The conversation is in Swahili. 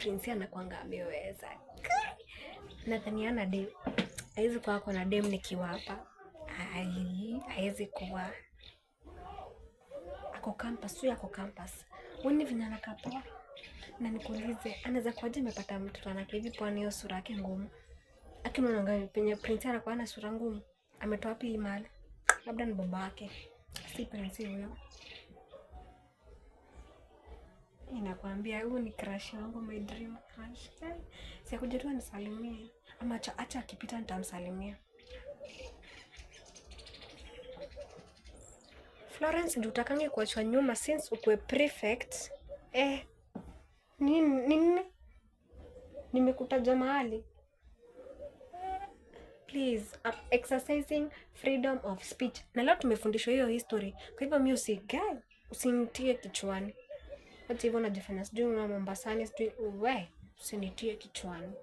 Prince anakuanga ameweza. Nadhani ana dem. Haizi kuwa ako na dem nikiwa hapa. Haizi kuwa. Ako campus, tu yako campus. Wani venye anakaa poa. Na nikuulize, anaweza kuwaje amepata mtoto anake hivi poa, hiyo sura yake ngumu. Lakini unaangalia penye Prince anakuwa na sura ngumu. Ametoa wapi hii mali? Labda ni baba yake. Si Prince huyo. Ninakwambia huyu ni crush wangu, my dream crush. Sikuja tu nisalimie. Ama acha akipita nitamsalimia. Florence, ndio utakange kuachwa nyuma since ukue prefect. Nini? Nimekutaja mahali. Please, I'm exercising freedom of speech. Na leo tumefundishwa hiyo history. Kwa hivyo mimi usinitie kichwani. Hata hivyo najifanya sijui na Mombasani sijui usinitie kichwani.